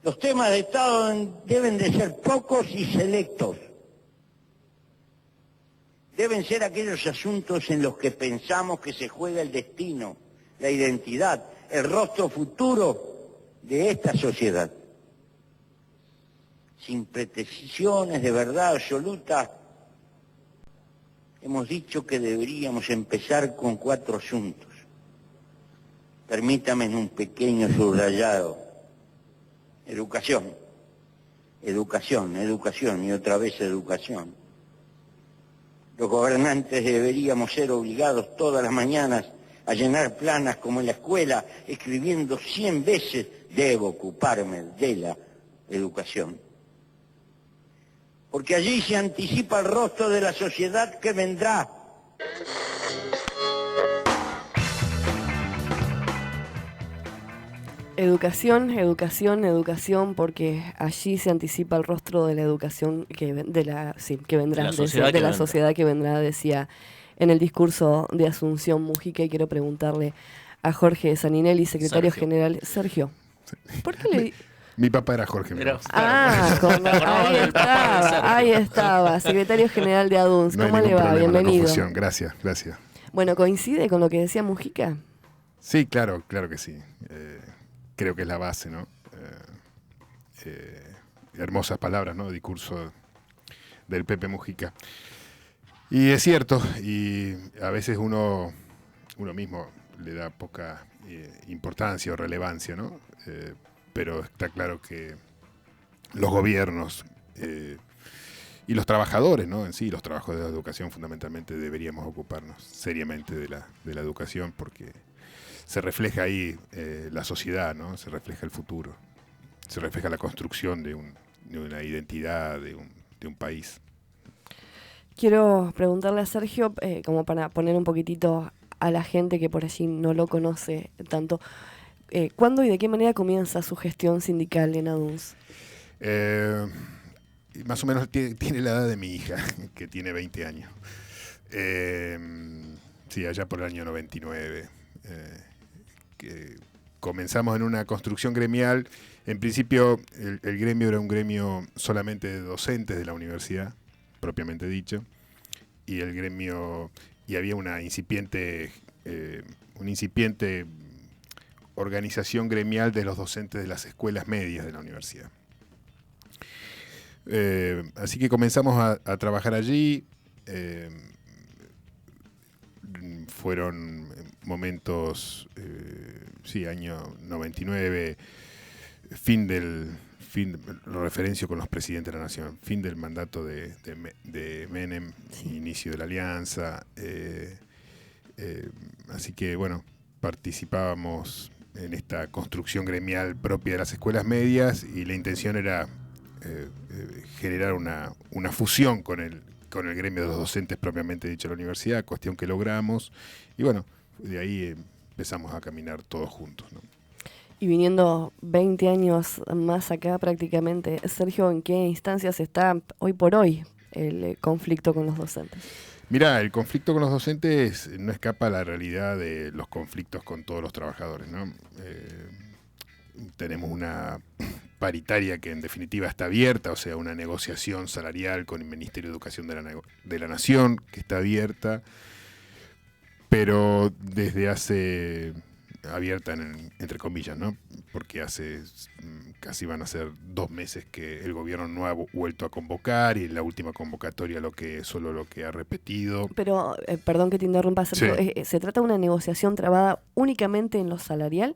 Los temas de Estado deben de ser pocos y selectos. Deben ser aquellos asuntos en los que pensamos que se juega el destino, la identidad, el rostro futuro de esta sociedad. Sin pretensiones de verdad absoluta, hemos dicho que deberíamos empezar con 4 asuntos. Permítame en un pequeño subrayado. Educación, educación, educación y otra vez educación. Los gobernantes deberíamos ser obligados todas las mañanas a llenar planas como en la escuela, escribiendo 100 veces, debo ocuparme de la educación. Porque allí se anticipa el rostro de la sociedad que vendrá. Educación, educación, educación, porque allí se anticipa el rostro de la educación que vendrá, de la sociedad que vendrá, decía en el discurso de Asunción Mujica. Y quiero preguntarle a Jorge Saninelli, secretario general. Sergio, ¿por qué le... Mi papá era Jorge. Ahí estaba, secretario general de ADUNS. ¿Cómo le va? Bienvenido. Gracias. Bueno, ¿coincide con lo que decía Mujica? Sí, claro que sí. Creo que es la base, ¿no? Hermosas palabras, ¿no? Discurso del Pepe Mujica. Y es cierto, y a veces uno mismo le da poca importancia o relevancia, ¿no? Pero está claro que los gobiernos y los trabajadores, ¿no? En sí, los trabajadores de la educación fundamentalmente deberíamos ocuparnos seriamente de la educación, porque se refleja ahí la sociedad, ¿no? Se refleja el futuro, se refleja la construcción de una identidad, de un país. Quiero preguntarle a Sergio, como para poner un poquitito a la gente que por allí no lo conoce tanto, ¿cuándo y de qué manera comienza su gestión sindical en ADUNS? Más o menos tiene la edad de mi hija, que tiene 20 años. Sí, allá por el año 99. Que comenzamos en una construcción gremial. En principio el gremio era un gremio solamente de docentes de la universidad, propiamente dicho, y había una incipiente organización gremial de los docentes de las escuelas medias de la universidad. Así que comenzamos a trabajar allí. Fueron momentos, año 99, lo referencio con los presidentes de la Nación, fin del mandato de Menem, sí. Inicio de la alianza, así que bueno, participábamos en esta construcción gremial propia de las escuelas medias, y la intención era generar una fusión con el gremio de los docentes propiamente dicho de la universidad, cuestión que logramos, y bueno, de ahí empezamos a caminar todos juntos, ¿no? Y viniendo 20 años más acá prácticamente, Sergio, ¿en qué instancias está hoy por hoy el conflicto con los docentes? Mirá, el conflicto con los docentes no escapa a la realidad de los conflictos con todos los trabajadores, ¿no? Tenemos una paritaria que en definitiva está abierta, o sea, una negociación salarial con el Ministerio de Educación de la Nación que está abierta, pero desde hace, abierta entre comillas, ¿no? Porque hace casi van a ser 2 meses que el gobierno no ha vuelto a convocar, y en la última convocatoria solo lo que ha repetido. Pero, perdón que te interrumpa, Sergio, sí. ¿Se trata de una negociación trabada únicamente en lo salarial?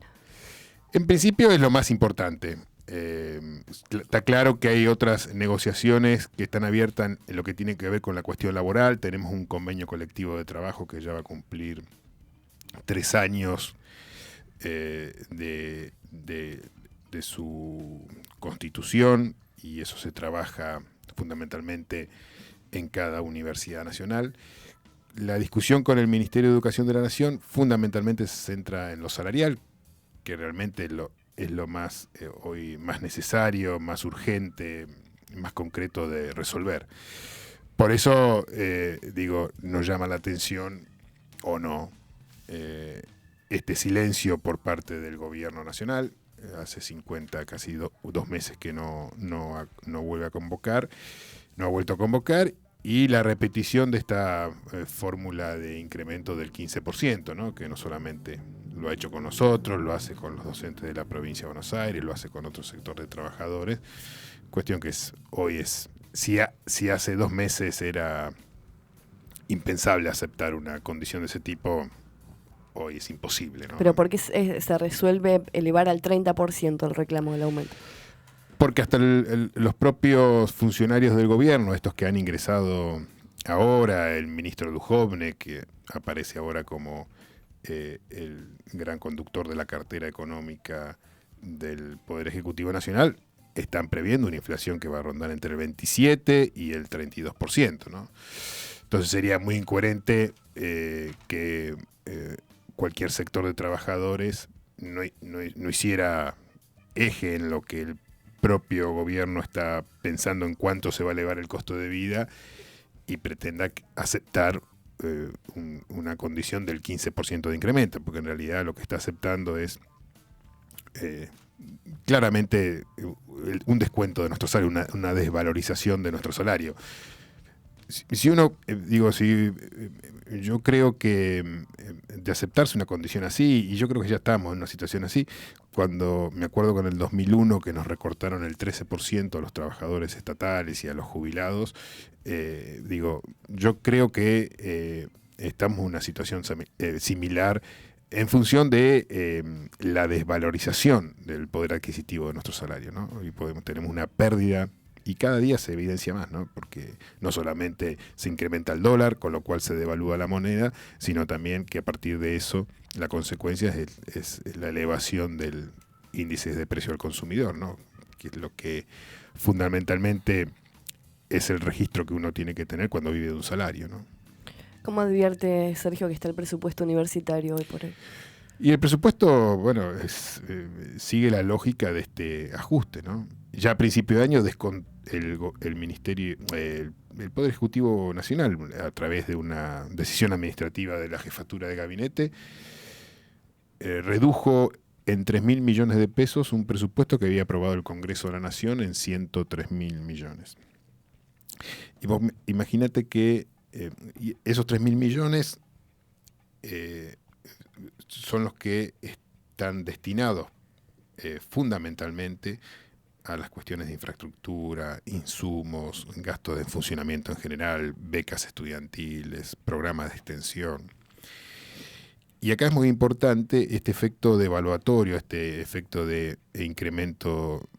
En principio es lo más importante. Está claro que hay otras negociaciones que están abiertas en lo que tiene que ver con la cuestión laboral. Tenemos un convenio colectivo de trabajo que ya va a cumplir 3 años de su constitución, y eso se trabaja fundamentalmente en cada universidad nacional. La discusión con el Ministerio de Educación de la Nación fundamentalmente se centra en lo salarial, que realmente es lo más hoy más necesario, más urgente, más concreto de resolver. Por eso, nos llama la atención, o no, este silencio por parte del gobierno nacional. hace 50, casi 2 meses que no vuelve a convocar, no ha vuelto a convocar, y la repetición de esta fórmula de incremento del 15%, ¿no? Que no solamente lo ha hecho con nosotros, lo hace con los docentes de la provincia de Buenos Aires, lo hace con otro sector de trabajadores, cuestión que si hace 2 meses era impensable aceptar una condición de ese tipo, hoy es imposible, ¿no? Pero ¿por qué se resuelve elevar al 30% el reclamo del aumento? Porque hasta los propios funcionarios del gobierno, estos que han ingresado ahora, el ministro Duhovne, que aparece ahora como el gran conductor de la cartera económica del Poder Ejecutivo Nacional, están previendo una inflación que va a rondar entre el 27 y el 32%, ¿no? Entonces sería muy incoherente que cualquier sector de trabajadores no hiciera eje en lo que el propio gobierno está pensando en cuánto se va a elevar el costo de vida y pretenda aceptar una condición del 15% de incremento, porque en realidad lo que está aceptando es claramente un descuento de nuestro salario, una desvalorización de nuestro salario. Yo creo que de aceptarse una condición así, y yo creo que ya estamos en una situación así, cuando me acuerdo con el 2001 que nos recortaron el 13% a los trabajadores estatales y a los jubilados, yo creo que estamos en una situación similar en función de la desvalorización del poder adquisitivo de nuestro salario, ¿no? Y tenemos una pérdida. Y cada día se evidencia más, ¿no? Porque no solamente se incrementa el dólar, con lo cual se devalúa la moneda, sino también que a partir de eso la consecuencia es la elevación del índice de precio al consumidor, ¿no? Que es lo que fundamentalmente es el registro que uno tiene que tener cuando vive de un salario, ¿no? ¿Cómo advierte, Sergio, que está el presupuesto universitario hoy por hoy? Y el presupuesto, bueno, sigue la lógica de este ajuste, ¿no? Ya a principio de año el Ministerio, el Poder Ejecutivo Nacional, a través de una decisión administrativa de la Jefatura de Gabinete, redujo en 3.000 millones de pesos un presupuesto que había aprobado el Congreso de la Nación en 103.000 millones. Y vos imagínate que esos 3.000 millones son los que están destinados fundamentalmente a las cuestiones de infraestructura, insumos, gastos de funcionamiento en general, becas estudiantiles, programas de extensión. Y acá es muy importante este efecto devaluatorio, este efecto de incremento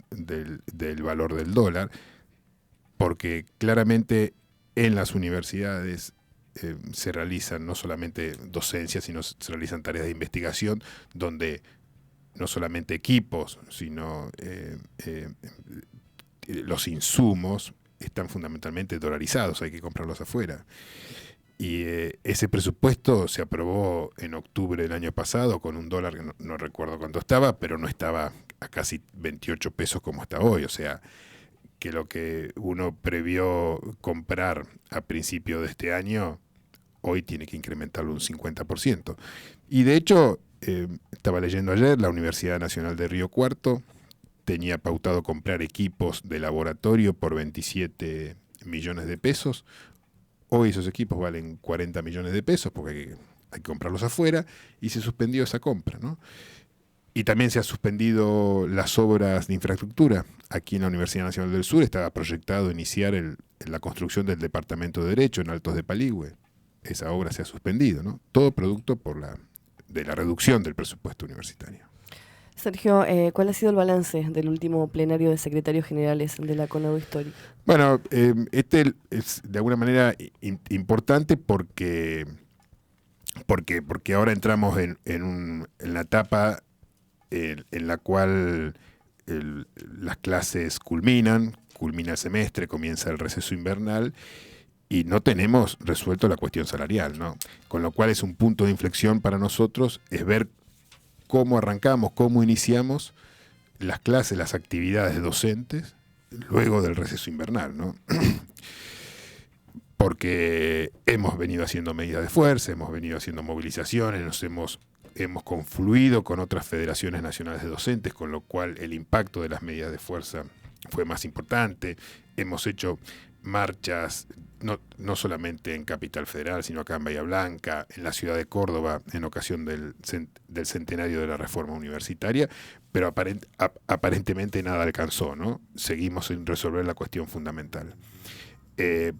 del valor del dólar, porque claramente en las universidades se realizan no solamente docencias, sino se realizan tareas de investigación donde no solamente equipos, sino los insumos están fundamentalmente dolarizados, hay que comprarlos afuera. Y ese presupuesto se aprobó en octubre del año pasado con un dólar que no recuerdo cuánto estaba, pero no estaba a casi 28 pesos como está hoy. O sea, que lo que uno previó comprar a principio de este año, hoy tiene que incrementarlo un 50%. Y de hecho, estaba leyendo ayer, la Universidad Nacional de Río Cuarto tenía pautado comprar equipos de laboratorio por 27 millones de pesos. Hoy esos equipos valen 40 millones de pesos porque hay que comprarlos afuera, y se suspendió esa compra, ¿no? Y también se han suspendido las obras de infraestructura. Aquí en la Universidad Nacional del Sur estaba proyectado iniciar la construcción del Departamento de Derecho en Altos de Paligüe. Esa obra se ha suspendido, ¿no? Todo producto de la reducción del presupuesto universitario. Sergio, ¿cuál ha sido el balance del último plenario de secretarios generales de la CONADU Histórica? Bueno, este es de alguna manera importante porque ahora entramos en la etapa en la cual las clases culmina el semestre, comienza el receso invernal y no tenemos resuelto la cuestión salarial, ¿no? Con lo cual es un punto de inflexión para nosotros, es ver cómo arrancamos, cómo iniciamos las clases, las actividades docentes luego del receso invernal, ¿no? Porque hemos venido haciendo medidas de fuerza, hemos venido haciendo movilizaciones, nos hemos hemos confluido con otras federaciones nacionales de docentes, con lo cual el impacto de las medidas de fuerza fue más importante. Hemos hecho marchas, no solamente en Capital Federal, sino acá en Bahía Blanca, en la ciudad de Córdoba, en ocasión del centenario de la reforma universitaria, pero aparentemente nada alcanzó, ¿no? Seguimos sin resolver la cuestión fundamental.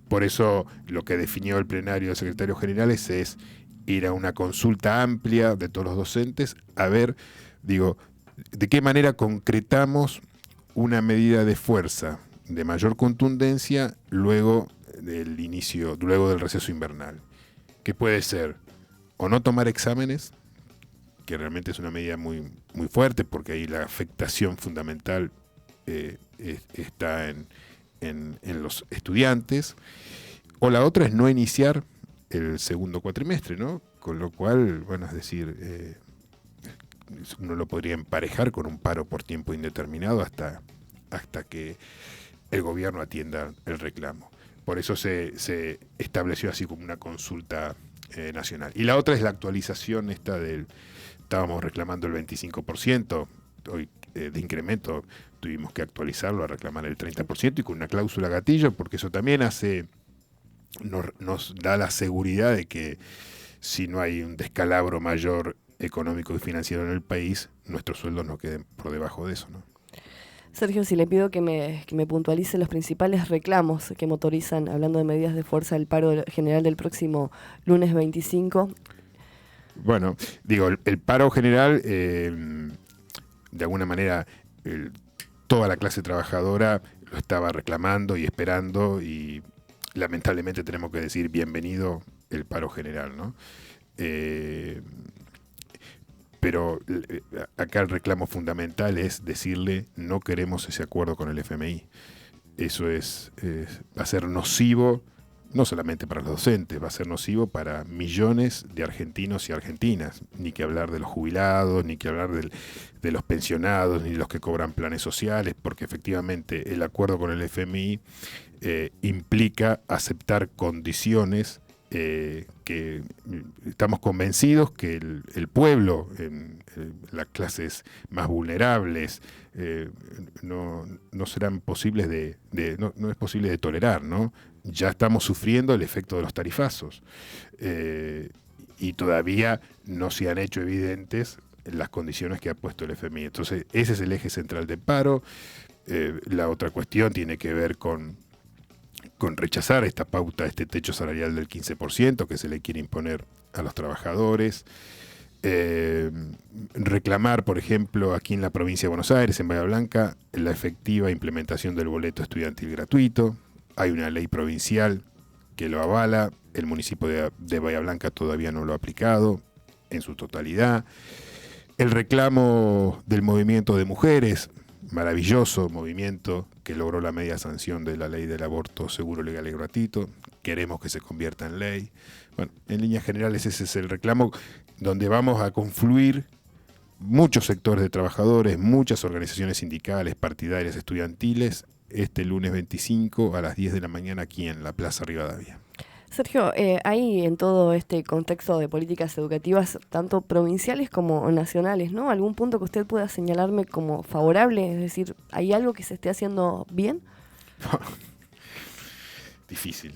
Por eso lo que definió el plenario de secretarios generales es ir a una consulta amplia de todos los docentes, a ver, de qué manera concretamos una medida de fuerza de mayor contundencia luego del receso invernal, que puede ser o no tomar exámenes, que realmente es una medida muy, muy fuerte, porque ahí la afectación fundamental está en los estudiantes, o la otra es no iniciar el segundo cuatrimestre, ¿no? Con lo cual, bueno, es decir, uno lo podría emparejar con un paro por tiempo indeterminado hasta que el gobierno atienda el reclamo. Por eso se estableció así como una consulta nacional. Y la otra es la actualización estábamos reclamando el 25%, hoy de incremento tuvimos que actualizarlo a reclamar el 30% y con una cláusula gatillo, porque eso también nos da la seguridad de que si no hay un descalabro mayor económico y financiero en el país, nuestros sueldos no queden por debajo de eso, ¿no? Sergio, si le pido que me puntualice los principales reclamos que motorizan, hablando de medidas de fuerza, el paro general del próximo lunes 25. Bueno, el paro general, de alguna manera, toda la clase trabajadora lo estaba reclamando y esperando, y lamentablemente tenemos que decir bienvenido el paro general, ¿no? Pero acá el reclamo fundamental es decirle: no queremos ese acuerdo con el FMI. Eso va a ser nocivo, no solamente para los docentes, va a ser nocivo para millones de argentinos y argentinas. Ni que hablar de los jubilados, ni que hablar de los pensionados, ni de los que cobran planes sociales, porque efectivamente el acuerdo con el FMI implica aceptar condiciones que estamos convencidos que el pueblo, en las clases más vulnerables, no serán posibles no es posible de tolerar, ¿no? Ya estamos sufriendo el efecto de los tarifazos y todavía no se han hecho evidentes las condiciones que ha puesto el FMI. Entonces ese es el eje central del paro. La otra cuestión tiene que ver con rechazar esta pauta, este techo salarial del 15% que se le quiere imponer a los trabajadores, reclamar, por ejemplo, aquí en la provincia de Buenos Aires, en Bahía Blanca, la efectiva implementación del boleto estudiantil gratuito. Hay una ley provincial que lo avala, el municipio de Bahía Blanca todavía no lo ha aplicado en su totalidad. El reclamo del movimiento de mujeres, maravilloso movimiento que logró la media sanción de la ley del aborto seguro, legal y gratuito. Queremos que se convierta en ley. Bueno, en líneas generales ese es el reclamo, donde vamos a confluir muchos sectores de trabajadores, muchas organizaciones sindicales, partidarias, estudiantiles, este lunes 25 a las 10 de la mañana aquí en la Plaza Rivadavia. Sergio, hay en todo este contexto de políticas educativas, tanto provinciales como nacionales, ¿no? ¿Algún punto que usted pueda señalarme como favorable? Es decir, ¿hay algo que se esté haciendo bien? Difícil.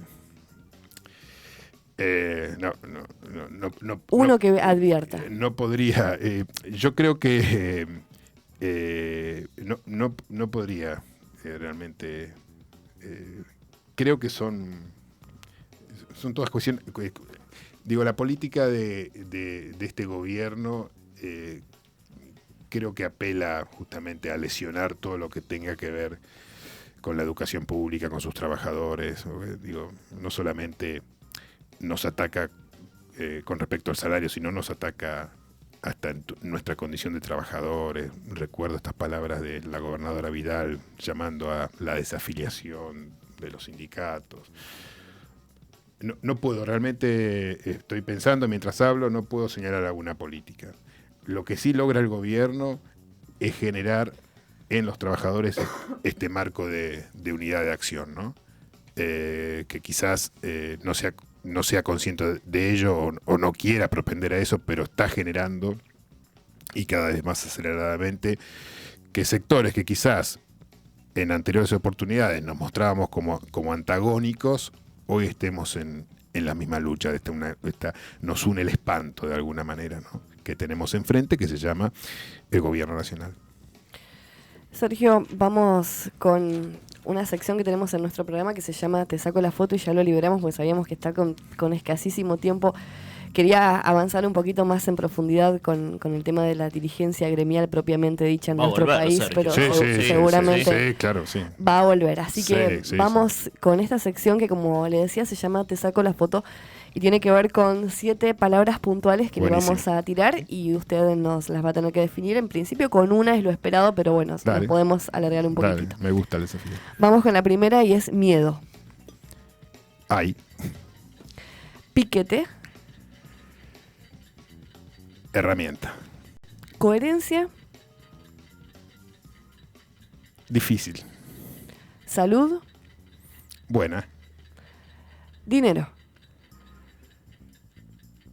Uno que advierta. No podría. Yo creo que no podría realmente. Creo que son todas cuestiones. La política de este gobierno creo que apela justamente a lesionar todo lo que tenga que ver con la educación pública, con sus trabajadores. No solamente nos ataca con respecto al salario, sino nos ataca hasta en nuestra condición de trabajadores. Recuerdo estas palabras de la gobernadora Vidal llamando a la desafiliación de los sindicatos. No puedo, realmente estoy pensando mientras hablo, no puedo señalar alguna política. Lo que sí logra el gobierno es generar en los trabajadores este marco de unidad de acción, ¿no? Que quizás no sea consciente de ello o no quiera propender a eso, pero está generando y cada vez más aceleradamente, que sectores que quizás en anteriores oportunidades nos mostrábamos como antagónicos, hoy estemos en la misma lucha. Nos une el espanto de alguna manera, ¿no?, que tenemos enfrente, que se llama el gobierno nacional. Sergio, vamos con una sección que tenemos en nuestro programa que se llama Te saco la foto, y ya lo liberamos porque sabíamos que está con escasísimo tiempo. Quería avanzar un poquito más en profundidad con el tema de la dirigencia gremial propiamente dicha en nuestro país, pero seguramente va a volver. Así que vamos con esta sección que, como le decía, se llama Te saco la foto, y tiene que ver con 7 palabras puntuales que le vamos a tirar, y usted nos las va a tener que definir. En principio con una es lo esperado, pero bueno, nos podemos alargar un poquitito. Me gusta el desafío. Vamos con la primera, y es miedo. Ay. Piquete. Herramienta. Coherencia. Difícil. Salud. Buena. Dinero.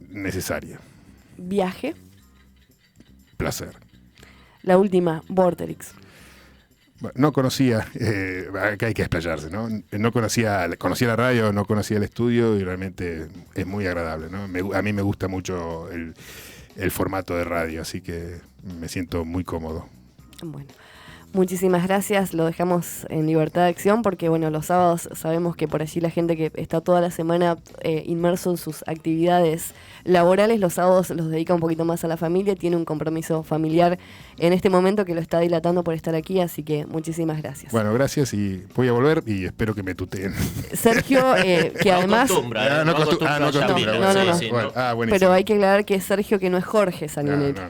Necesaria. Viaje. Placer. La última, Vorterix. No conocía, acá hay que explayarse, ¿no? No conocía la radio, no conocía el estudio, y realmente es muy agradable, ¿no? A mí me gusta mucho el formato de radio, así que me siento muy cómodo. Bueno, muchísimas gracias. Lo dejamos en libertad de acción porque, bueno, los sábados sabemos que por allí la gente que está toda la semana inmerso en sus actividades laborales, los sábados los dedica un poquito más a la familia, tiene un compromiso familiar en este momento que lo está dilatando por estar aquí, así que muchísimas gracias. Bueno, gracias, y voy a volver y espero que me tuteen. Sergio, que además... No acostumbra. Pero hay que aclarar que es Sergio, que no es Jorge Sanguinetti.